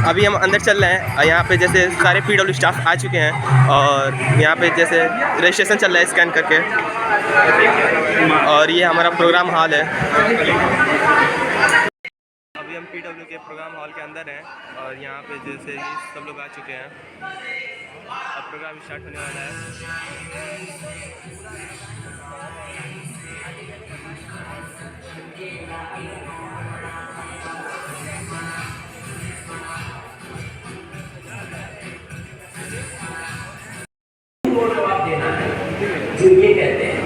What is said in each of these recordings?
अभी हम अंदर चल रहे हैं। यहाँ पे जैसे सारे PW स्टाफ आ चुके हैं और यहाँ पे जैसे रजिस्ट्रेशन चल रहा है स्कैन करके। और ये हमारा प्रोग्राम हॉल है। अभी हम PW के प्रोग्राम हॉल के अंदर हैं और यहाँ पे जैसे सब लोग आ चुके हैं। अब प्रोग्राम स्टार्ट होने वाला है। जवाब देना है जो ये कहते हैं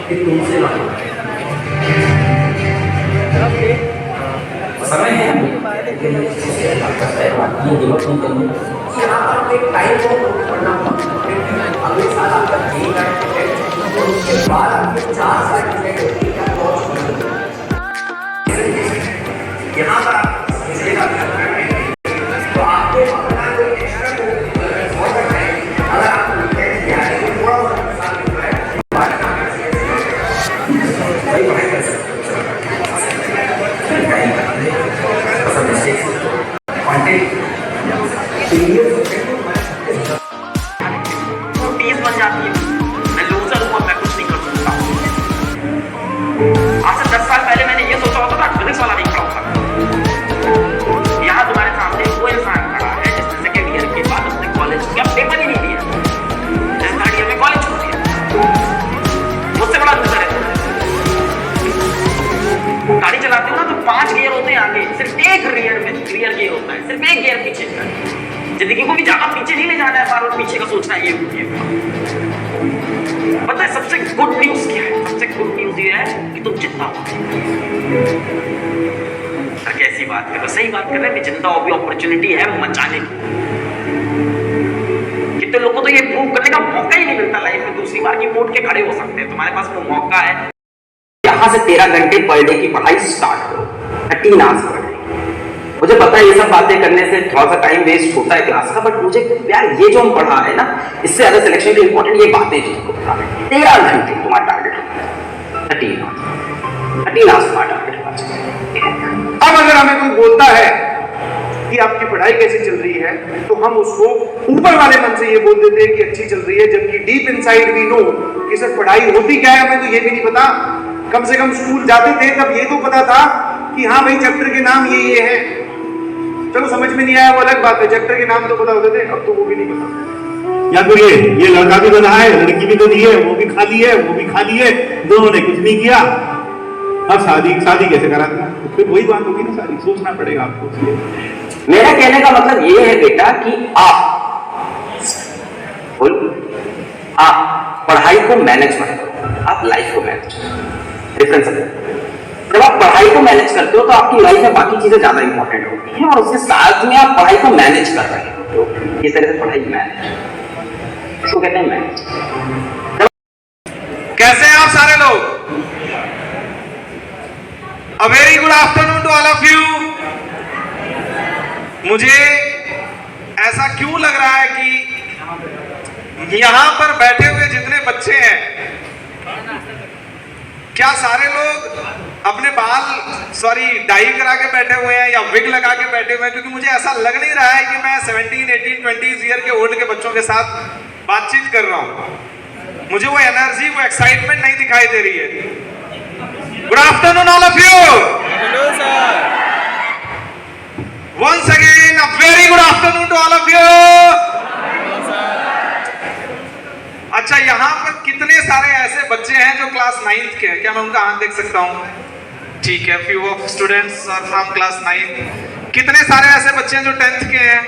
कि तुमसे समय है एक टाइम को पढ़ना अगले साल आपका उसके बाद आपके 4 सर्टिफिकेट यहाँ पर तो आपको अपना कोई एक्स्ट्रा बन जाती है। मैं लूजर हूँ, मैं कुछ नहीं कर सकता। आज से 10 साल पहले मैंने ये सोचा होता था फिजिक्स वाला नहीं पढ़ा। यहाँ तुम्हारे सामने वो इंसान खड़ा है जिसने सेकेंड ईयर के बाद उसने कॉलेज का पेपर ही नहीं दिया, जिसने थर्ड ईयर में कॉलेज छोड़ दिया। मुझसे बड़ा लूजर है। गाड़ी चलाते हो ना तो 5 गियर होते हैं आगे, सिर्फ एक रियर गियर होता है, सिर्फ एक गियर पीछे का। जिंदगी को भी ज्यादा पीछे नहीं ले जाना है, बार बार पीछे का सोचना है। ये पता है सबसे गुड न्यूज क्या है? सबसे गुड न्यूज ये है कि तुम जिंदा हो। सर कैसी बात कर रहे हो? सही बात कर रहे हैं। जिंदा हो भी अपॉर्चुनिटी है मचाने की। कितने लोगों को तो ये प्रूव करने का मौका ही नहीं मिलता लाइफ में, दूसरी बार की वोट के खड़े हो सकते हैं। तुम्हारे पास वो मौका है। यहाँ से 13 घंटे पर डे की पढ़ाई स्टार्ट करो, 13 आवर्स पर डे। मुझे पता है ये सब बातें करने से थोड़ा सा टाइम वेस्ट होता है क्लास का, बट मुझे यार ये जो हम पढ़ा है ना, इससे ज्यादा सिलेक्शन के इंपॉर्टेंट ये बातें जो 13 घंटे तुम्हारा टारगेट होता है, 13 आवर्स तुम्हारा टारगेट होता है। अब अगर हमें कोई बोलता है कि आपकी पढ़ाई कैसी चल रही है, तो हम उसको ऊपर वाले मन से ये बोल देते हैं कि अच्छी चल रही है, जबकि डीप इनसाइड वी नो कि सर पढ़ाई होती क्या है हमें तो ये भी नहीं पता। कम से कम स्कूल जाते थे तब ये तो पता था कि हाँ भाई चैप्टर के नाम ये है। चलो समझ में नहीं आया वो अलग बात है, चैप्टर के नाम तो पता होते थे, अब तो वो भी नहीं पता। या फिर ये लड़का भी बना है, लड़की भी तो दी है, वो भी खाली है, वो भी खाली है, दोनों ने कुछ नहीं किया। अब शादी कैसे करा था? फिर वही बात होगी ना, सारी सोचना पड़ेगा आपको। मेरा कहने का मतलब ये है बेटा कि आप पढ़ाई को मैनेज मत करो, आप लाइफ को मैनेज करो। डिफरेंस है। जब आप पढ़ाई को मैनेज करते हो तो आपकी लाइफ में बाकी चीजें ज्यादा इंपॉर्टेंट होती हैं, और उसके साथ में आप पढ़ाई को मैनेज कर रहे हो। इस तरह से पढ़ाई मैनेज, इसको कहते हैं मैनेज। कैसे हैं आप सारे लोग? A very good afternoon to all of you. मुझे ऐसा क्यों लग रहा है कि यहां पर बैठे हुए जितने बच्चे हैं, क्या सारे लोग अपने बाल डाई करा के बैठे हुए हैं या विग लगा के बैठे हुए हैं? क्योंकि मुझे ऐसा लग नहीं रहा है कि मैं 17, 18, 20 ईयर के ओल्ड के बच्चों के साथ बातचीत कर रहा हूं। मुझे वो एनर्जी, वो एक्साइटमेंट नहीं दिखाई दे रही है। Good afternoon all of you. Hello sir. Once again a very good afternoon to all of you. अच्छा, यहाँ पर कितने सारे ऐसे बच्चे हैं जो क्लास 9th के हैं? क्या मैं उनका हाथ देख सकता हूँ? ठीक है, few of students are from class 9। कितने सारे ऐसे बच्चे हैं जो 10th के हैं?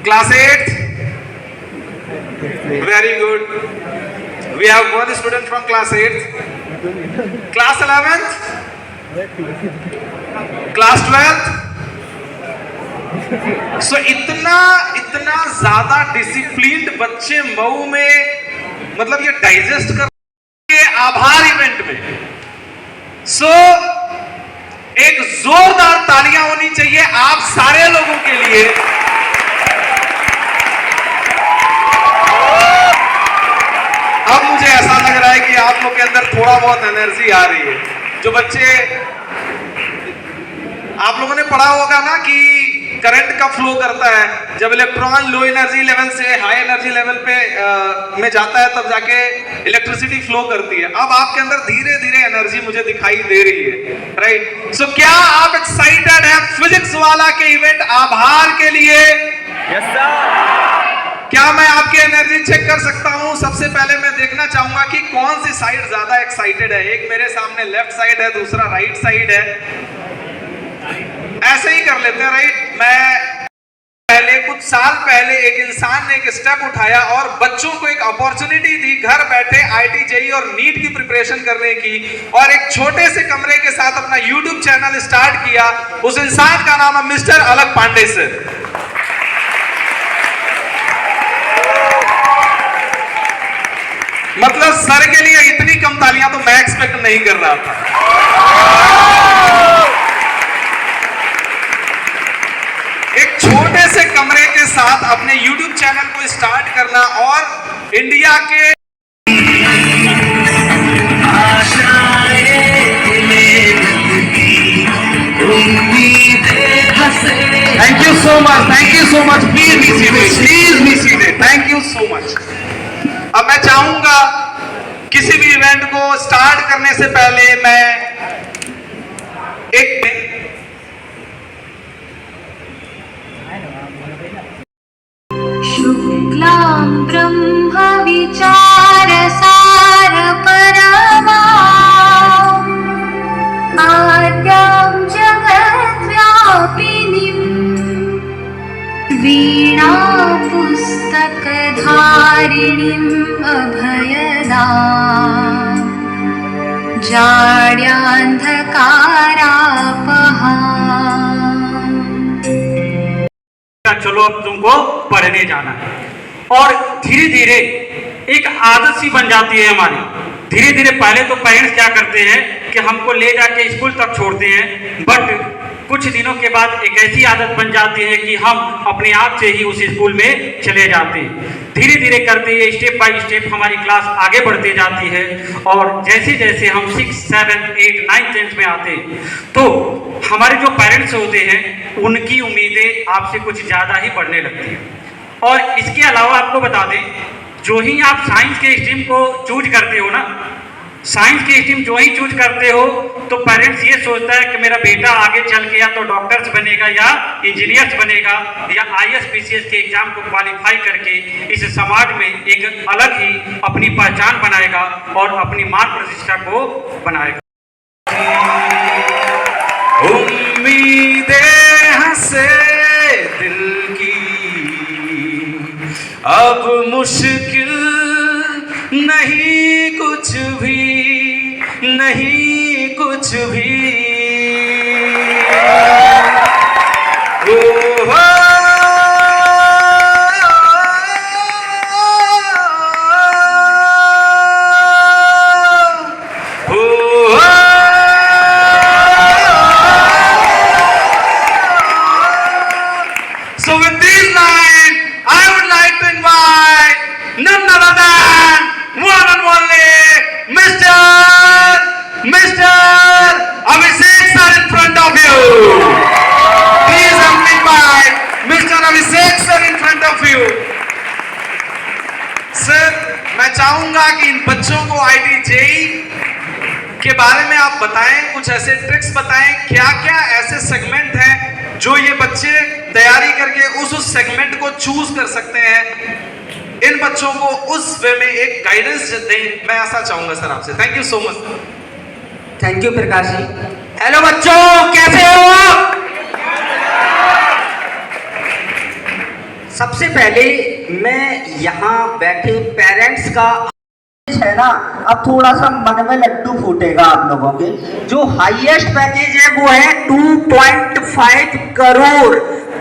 Class 8? Very good. We have one student from class 8। Class 11th? Class 12th? So इतना ज्यादा डिसिप्लिन्ड बच्चे मऊ में, मतलब ये डाइजेस्ट कर के आभार इवेंट में। सो एक जोरदार तालियां होनी चाहिए आप सारे लोगों के लिए। अब मुझे ऐसा लग रहा है कि आप लोग के अंदर थोड़ा बहुत एनर्जी आ रही है। जो बच्चे, आप लोगों ने पढ़ा होगा ना कि करंट का फ्लो करता है। जब इलेक्ट्रॉन लो एनर्जी लेवल से हाई एनर्जी लेवल पे में जाता है तब जाके इलेक्ट्रिसिटी फ्लो करती है। अब आपके अंदर धीरे धीरे एनर्जी मुझे दिखाई दे रही है, राइट। सो क्या आप एक्साइटेड हैं फिजिक्स वाला के इवेंट आभार के लिए? Yes sir. क्या मैं आपकी एनर्जी चेक कर सकता हूं? सबसे पहले मैं देखना चाहूंगा कि कौन सी साइड ज्यादा एक्साइटेड है। एक मेरे सामने लेफ्ट साइड है, दूसरा राइट साइड है। ऐसे ही कर लेते हैं, राइट। मैं पहले कुछ साल पहले एक इंसान ने एक स्टेप उठाया और बच्चों को एक अपॉर्चुनिटी दी घर बैठे IIT JEE और नीट की प्रिपरेशन करने की, और एक छोटे से कमरे के साथ अपना YouTube चैनल स्टार्ट किया। उस इंसान का नाम है मिस्टर अलग पांडे सर। मतलब सर के लिए इतनी कम तालियां तो मैं एक्सपेक्ट नहीं कर रहा था। एक छोटे से कमरे के साथ अपने YouTube चैनल को स्टार्ट करना और इंडिया के thank you so much, please be seated, thank you so much. अब मैं चाहूंगा किसी भी इवेंट को स्टार्ट करने से पहले मैं एक शुक्लां ब्रह्म विचार सार परमा आद्यां जगत् व्यापिनीं वीणा पुस्तक धारिणीं अभयदा जाड्यान्धकारापहा। चलो अब तुमको पढ़ने जाना है, और धीरे धीरे एक आदत सी बन जाती है हमारी। धीरे धीरे पहले तो पेरेंट्स क्या करते हैं कि हमको ले जाके स्कूल तक छोड़ते हैं, बट कुछ दिनों के बाद एक ऐसी आदत बन जाती है कि हम अपने आप से ही उस स्कूल में चले जाते हैं। धीरे धीरे करते ये स्टेप बाय स्टेप हमारी क्लास आगे बढ़ती जाती है, और जैसे जैसे हम 6, 7, 8, 9, 10 में आते हैं तो हमारे जो पेरेंट्स होते हैं उनकी उम्मीदें आपसे कुछ ज़्यादा ही बढ़ने लगती हैं। और इसके अलावा आपको बता दें, जो ही आप साइंस के स्ट्रीम को चूज करते हो ना, साइंस की स्ट्रीम जो ही चूज करते हो तो पेरेंट्स ये सोचता है कि मेरा बेटा आगे चल के या तो डॉक्टर्स बनेगा या इंजीनियर्स बनेगा या IAS PCS के एग्जाम को क्वालिफाई करके इस समाज में एक अलग ही अपनी पहचान बनाएगा और अपनी मान प्रतिष्ठा को बनाएगा। उम्मीदें हंसे दिल की अब मुश्किल नहीं कुछ भी, नहीं कुछ भी। So with these lines, I would like to invite none other than one and only Mr. Abhishek sir in front of you. Please help me invite Mr. Abhishek sir in front of you. Sir, मैं चाहूंगा कि इन बच्चों को IIT JEE के बारे में आप बताएं, कुछ ऐसे ट्रिक्स बताएं, क्या क्या ऐसे सेगमेंट हैं जो ये बच्चे तैयारी करके उस सेगमेंट को चूज कर सकते हैं। इन बच्चों को उस वे में एक गाइडेंस दें, मैं ऐसा चाहूंगा सर आपसे। Thank you so much. Thank you Prakash ji. Hello बच्चों, कैसे हो आप? सबसे पहले मैं यहाँ बैठे पेरेंट्स का है ना, अब थोड़ा सा मन में लड्डू फूटेगा आप लोगों के। जो हाईएस्ट पैकेज है वो है 2.5 करोड़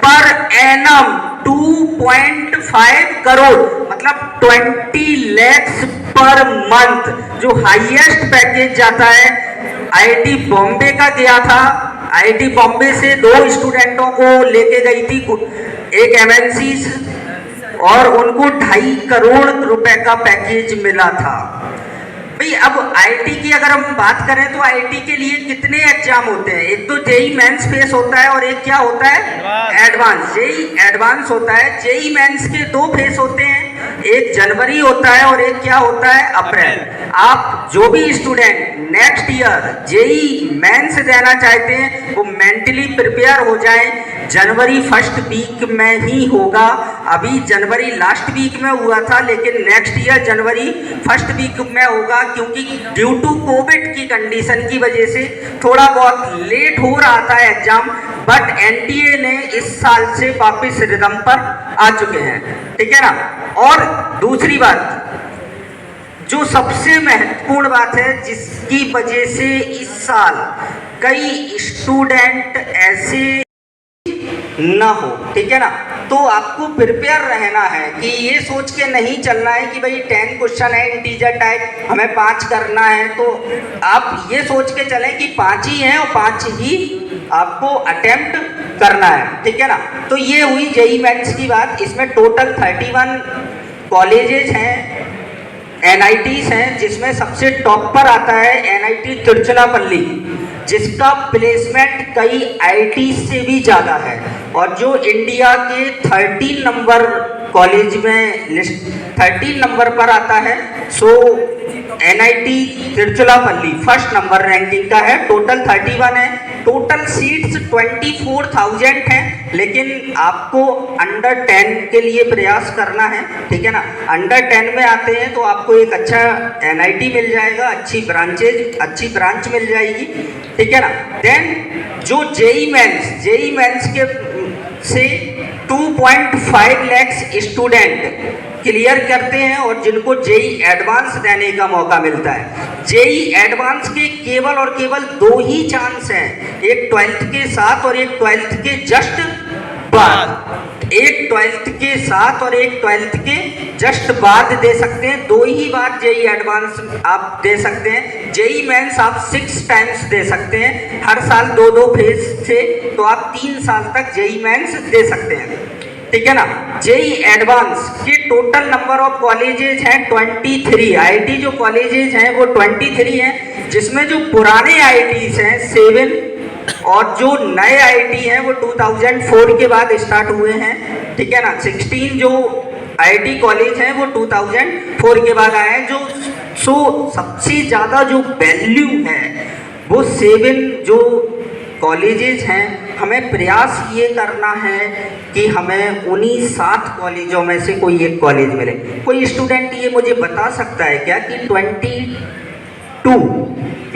पर एनम। 2.5 करोड़ मतलब 20 lakhs पर मंथ जो हाईएस्ट पैकेज जाता है। IIT बॉम्बे का गया था। IIT बॉम्बे से 2 स्टूडेंटों को लेके गई थी एक MNC, और उनको 2.5 करोड़ रुपए का पैकेज मिला था। भाई अब आईटी की अगर हम बात करें तो आईटी के लिए कितने एग्जाम होते हैं? एक तो जेई मेंस फेस होता है और एक क्या होता है? एडवांस। जेई एडवांस होता है। जेई मेंस के 2 फेस होते हैं, एक जनवरी होता है और एक क्या होता है? अप्रैल। आप जो भी student next year JEE mains देना चाहते हैं वो मेंटली प्रिपेयर हो जाएं। जनवरी फर्स्ट वीक में ही होगा। अभी जनवरी लास्ट वीक में हुआ था, लेकिन नेक्स्ट ईयर जनवरी फर्स्ट वीक में होगा, क्योंकि ड्यू टू कोविड की कंडीशन की वजह से थोड़ा बहुत लेट हो रहा था एग्जाम, बट एनटीए ने इस साल से वापस रिदम पर आ चुके हैं, ठीक है ना। और दूसरी बात, जो सबसे महत्वपूर्ण बात है जिसकी वजह से इस साल कई स्टूडेंट ऐसे ना हो, ठीक है ना, तो आपको प्रिपेयर रहना है कि ये सोच के नहीं चलना है कि भाई 10 क्वेश्चन है इंटीजर टाइप, हमें 5 करना है, तो आप ये सोच के चलें कि 5 ही हैं और 5 ही आपको अटेम्प्ट करना है, ठीक है ना। तो ये हुई जेई मेंस की बात। इसमें टोटल 31 कॉलेजेस हैं, एनआईटीज हैं, जिसमें सबसे टॉप पर आता है एनआईटी तिरुचिरापल्ली, जिसका प्लेसमेंट कई आईटी से भी ज़्यादा है, और जो इंडिया के 13 नंबर कॉलेज में 13 नंबर पर आता है। So NIT Tiruchirappalli first number ranking का है। टोटल 31 है। टोटल सीट्स 24,000 हैं, लेकिन आपको अंडर 10 के लिए प्रयास करना है, ठीक है ना। अंडर 10 में आते हैं तो आपको एक अच्छा एनआईटी मिल जाएगा, अच्छी ब्रांच मिल जाएगी, ठीक है ना। देन जो जेई मेंस के से 2.5 लाख स्टूडेंट क्लियर करते हैं और जिनको जेई एडवांस देने का मौका मिलता है। जेई एडवांस के केवल और केवल 2 ही चांस हैं, एक 12th के साथ और एक 12th के जस्ट बाद। एक 12th के साथ और एक 12th के जस्ट बाद दे सकते हैं। 2 ही बार जेई एडवांस आप दे सकते हैं। जेई मेंस आप 6 टाइम्स दे सकते हैं, हर साल 2-2 फेज से, तो आप 3 साल तक जेई मेंस दे सकते हैं, ठीक है ना। जेई एडवांस के टोटल नंबर ऑफ कॉलेजेस हैं 23। आईटी जो कॉलेजेस हैं वो 23 हैं, जिसमें जो पुराने आईटीज हैं 7 और जो नए आईटी हैं वो 2004 के बाद स्टार्ट हुए हैं, ठीक है ना। 16 जो आईटी कॉलेज हैं वो 2004 के बाद आए हैं। जो सबसे ज़्यादा जो वैल्यू है वो 7 जो कॉलेजेस हैं। हमें प्रयास ये करना है कि हमें उन्हीं 7 कॉलेजों में से कोई एक कॉलेज मिले। कोई स्टूडेंट ये मुझे बता सकता है क्या कि 22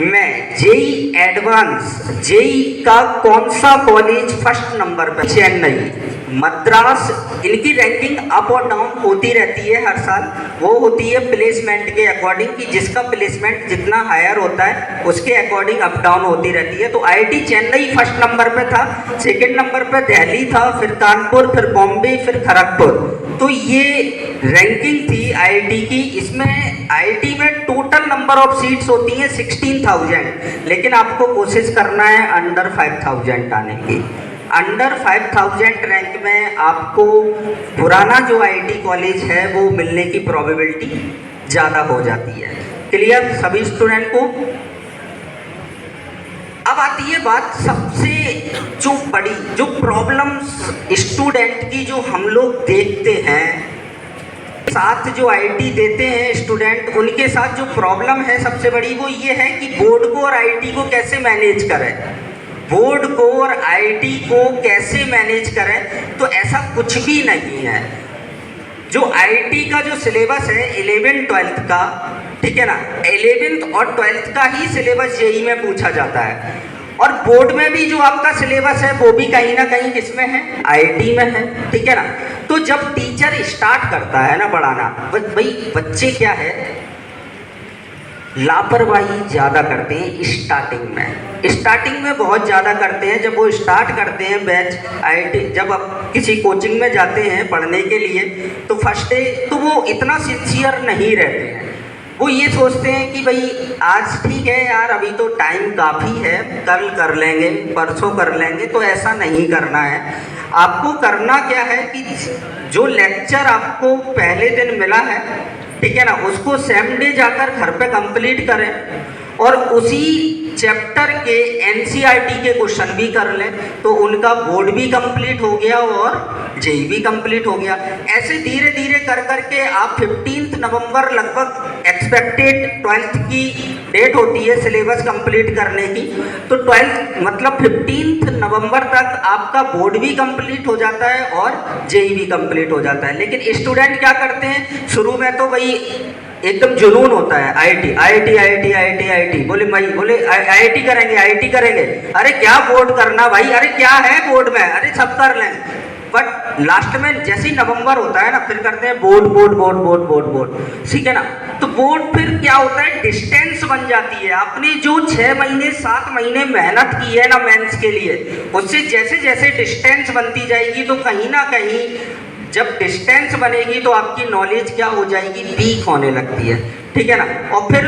में जेई एडवांस जेई का कौन सा कॉलेज फर्स्ट नंबर पर? चेन्नई, मद्रास, इनकी रैंकिंग अप और डाउन होती रहती है हर साल। वो होती है प्लेसमेंट के अकॉर्डिंग, कि जिसका प्लेसमेंट जितना हायर होता है उसके अकॉर्डिंग अप डाउन होती रहती है। तो आईटी चेन्नई फर्स्ट नंबर पे था, सेकंड नंबर पे दिल्ली था, फिर कानपुर, फिर बॉम्बे, फिर खड़गपुर। तो ये रैंकिंग थी आईटी की। इसमें आईटी में टोटल नंबर ऑफ सीट्स होती हैं 16,000, लेकिन आपको कोशिश करना है अंडर 5,000 आने की। अंडर 5,000 रैंक में आपको पुराना जो आईटी कॉलेज है वो मिलने की प्रोबेबिलिटी ज़्यादा हो जाती है। क्लियर सभी स्टूडेंट को? अब आती है बात सबसे जो बड़ी जो प्रॉब्लम्स स्टूडेंट की जो हम लोग देखते हैं, साथ जो आईटी देते हैं स्टूडेंट, उनके साथ जो प्रॉब्लम है सबसे बड़ी वो ये है कि बोर्ड को और आईटी को कैसे मैनेज करें। बोर्ड को और आईटी को कैसे मैनेज करें? तो ऐसा कुछ भी नहीं है। जो आईटी का जो सिलेबस है 11th-12th का, ठीक है ना, 11th और 12th का ही सिलेबस जेई में पूछा जाता है। और बोर्ड में भी जो आपका सिलेबस है वो भी कहीं ना कहीं किसमें है? आईटी में है, ठीक है ना। तो जब टीचर स्टार्ट करता है ना पढ़ाना, भाई बच्चे क्या है लापरवाही ज़्यादा करते हैं स्टार्टिंग में बहुत ज़्यादा करते हैं। जब वो स्टार्ट करते हैं बैच आईटी, जब आप किसी कोचिंग में जाते हैं पढ़ने के लिए तो फर्स्ट डे तो वो इतना सिंसियर नहीं रहते हैं। वो ये सोचते हैं कि भाई आज ठीक है यार, अभी तो टाइम काफ़ी है, कल कर लेंगे, परसों कर लेंगे। तो ऐसा नहीं करना है। आपको करना क्या है कि जो लेक्चर आपको पहले दिन मिला है ठीक है ना, उसको सेम डे जाकर घर पे कंप्लीट करें और उसी चैप्टर के एनसीईआरटी के क्वेश्चन भी कर लें, तो उनका बोर्ड भी कंप्लीट हो गया और जेई भी कंप्लीट हो गया। ऐसे धीरे धीरे कर करके आप 15 नवंबर लगभग एक्सपेक्टेड 12th की डेट होती है सिलेबस कंप्लीट करने की, तो 12th मतलब 15 नवंबर तक आपका बोर्ड भी कंप्लीट हो जाता है और जेई भी कंप्लीट हो जाता है। लेकिन स्टूडेंट क्या करते हैं, शुरू में तो वही एकदम जुनून होता है, आईआईटी बोले आईआईटी करेंगे, अरे क्या बोर्ड करना भाई, अरे क्या है बोर्ड में, अरे सब कर लें। बट लास्ट में जैसे ही नवंबर होता है ना, फिर करते हैं बोर्ड, ठीक है ना। तो बोर्ड फिर क्या होता है, डिस्टेंस बन जाती है। आपने जो 6 महीने 7 महीने मेहनत की है ना मेंस के लिए, उससे जैसे जैसे डिस्टेंस बनती जाएगी, तो कहीं ना कहीं जब डिस्टेंस बनेगी तो आपकी नॉलेज क्या हो जाएगी, वीक होने लगती है, ठीक है ना। और फिर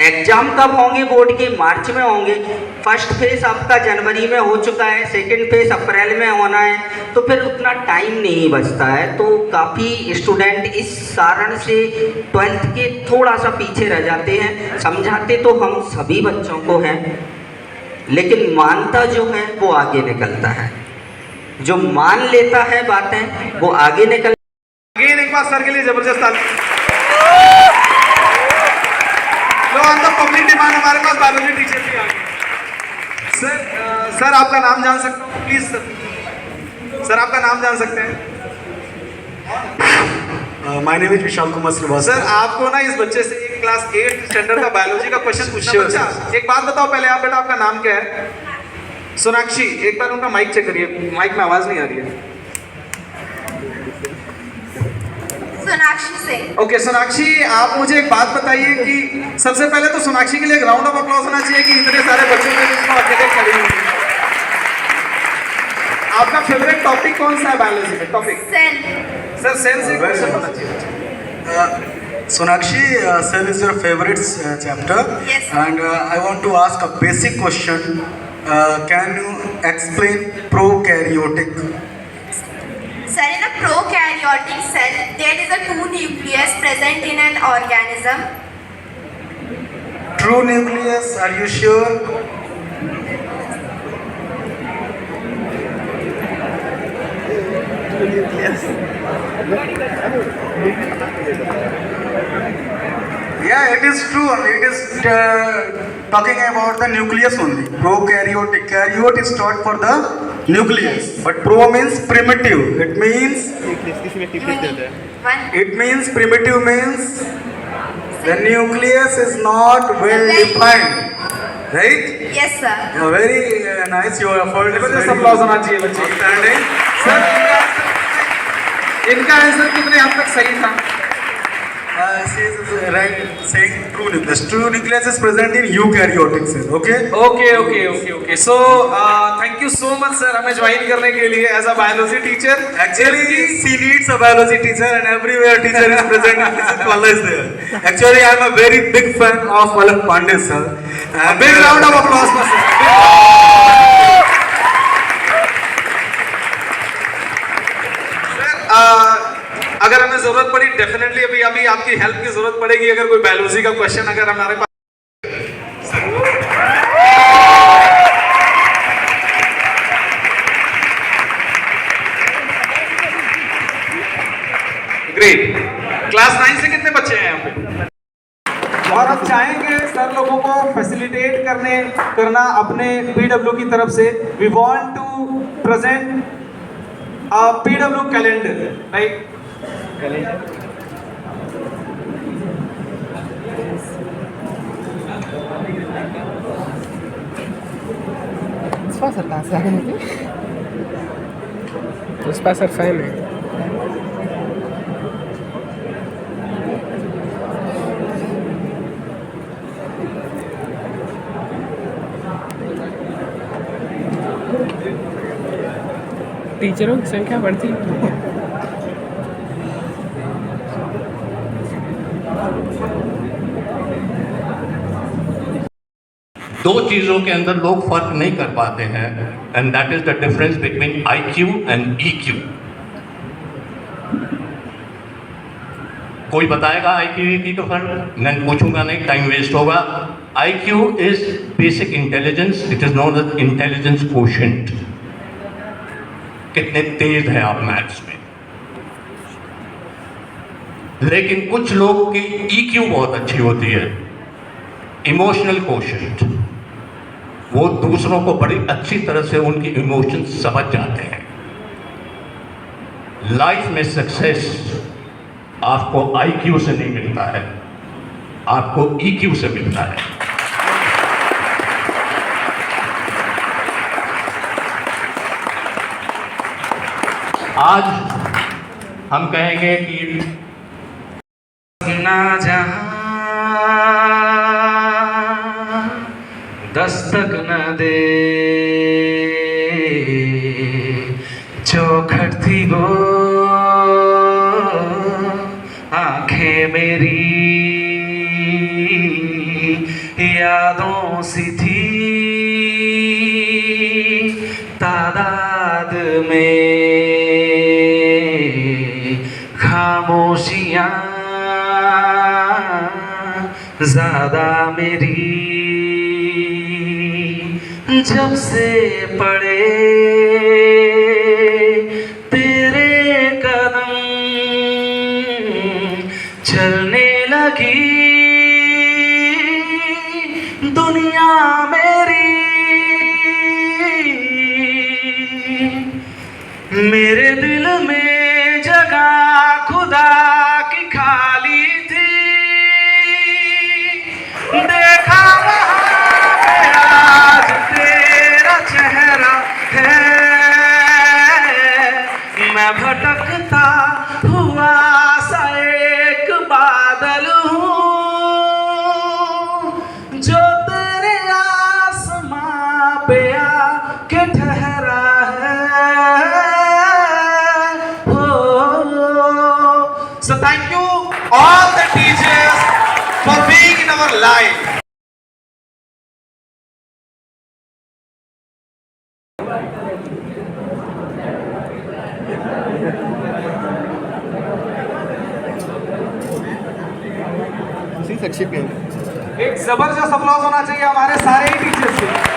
एग्जाम कब होंगे बोर्ड के, मार्च में होंगे। फर्स्ट फेज आपका जनवरी में हो चुका है, सेकंड फेज अप्रैल में होना है, तो फिर उतना टाइम नहीं बचता है। तो काफ़ी स्टूडेंट इस कारण से 12th के थोड़ा सा पीछे रह जाते हैं। समझाते तो हम सभी बच्चों को हैं, लेकिन मानता जो है वो आगे निकलता है, जो मान लेता है बातें वो आगे निकल। अगेन एक बार सर के लिए जबरदस्त ताली। लो ऑन द पब्लिक डिमांड हमारे पास बायोलॉजी टीचर भी आ गए। सर आपका नाम जान सकता हूँ प्लीज? सर आपका नाम जान सकते हैं? My name is Vishal Kumar Srivastava. Sir आपको ना इस बच्चे से एक क्लास 8 स्टैंडर्ड का बायोलॉजी का क्वेश्चन पूछना। बच्चा एक बात बताओ पहले, आप बेटा आपका नाम क्या है? सोनाक्षी, एक बार उनका माइक चेक करिए, माइक में आवाज नहीं आ रही है। सोनाक्षी सिंह। ओके सोनाक्षी, आप मुझे एक बात बताइए कि सबसे पहले तो सोनाक्षी के लिए एक राउंड ऑफ अप्लॉज होना चाहिए कि इतने सारे बच्चों ने इसको अकेले खड़ी हुई है। आपका फेवरेट टॉपिक कौन सा है बायोलॉजी में? Topic cell. सर सेल से क्वेश्चन होना चाहिए। Sonakshi, cell is your favorite chapter. Yes. And I want to ask a basic question. Can you explain prokaryotic? Sir, in a prokaryotic cell, there is a 2 nucleus present in an organism. True nucleus, are you sure? Yeah, it is true. It is talking about the nucleus only. Prokaryotic. Karyote is short for the nucleus. But pro means primitive. It means One. It means primitive means the nucleus is not well defined, right? Yes, sir. Very nice. Your effort is जबरदस्त very applause होना चाहिए बच्चे। outstanding. Sir इनका answer कितने हद तक सही था? She is right saying true nucleus. True nucleus is present in eukaryotic cell. Okay. Okay so thank you so much sir हमें ज्वाइन करने के लिए as a biology teacher. Actually, she needs a biology teacher, and everywhere teacher is present. Mrs. Palla is there. Actually, I am a very big fan of Palak Pandey sir. And big round of applause for sir. अगर हमें जरूरत पड़ी definitely अभी आपकी help की जरूरत पड़ेगी। अगर कोई बायोलॉजी का क्वेश्चन अगर हमारे पास ग्रेट। क्लास 9 से कितने बच्चे हैं यहाँ पे? और हम चाहेंगे सर लोगों को फैसिलिटेट करना अपने पीडब्ल्यू की तरफ से। We want to present a PW calendar, right? Calendar. Wasser da sagen Sie? Das Wasser fein. टीचरों की संख्या बढ़ती है। दो चीज़ों के अंदर लोग फर्क नहीं कर पाते हैं, and that is the difference between IQ and EQ। कोई बताएगा IQ का फर्क? मैं पूछूंगा नहीं, टाइम वेस्ट होगा। IQ is basic intelligence, it is known as intelligence quotient. कितने तेज है आप मैथ्स में। लेकिन कुछ लोग की EQ बहुत अच्छी होती है, इमोशनल कोशेंट। वो दूसरों को बड़ी अच्छी तरह से उनकी इमोशंस समझ जाते हैं। लाइफ में सक्सेस आपको IQ से नहीं मिलता है, आपको EQ से मिलता है। आज हम कहेंगे कि ना जहां दस्तक न दे, चौखट थी वो आंखें मेरी, यादों सी थी तादाद में, खामोशियां ज्यादा मेरी, जब से पड़े तेरे कदम, चलने लगी दुनिया मेरी। मेरे दिल में जगह खुदा की खाली थी, देखा वहाँ पे आज तेरा चेहरा है। मैं भटकता हुआ सा एक बादल हूँ, जो तेरे आसमां पे आके ठहरा है। So thank you all the teachers for being in our life. एक जबरदस्त अप्लॉज होना चाहिए हमारे सारे ही टीचर्स के।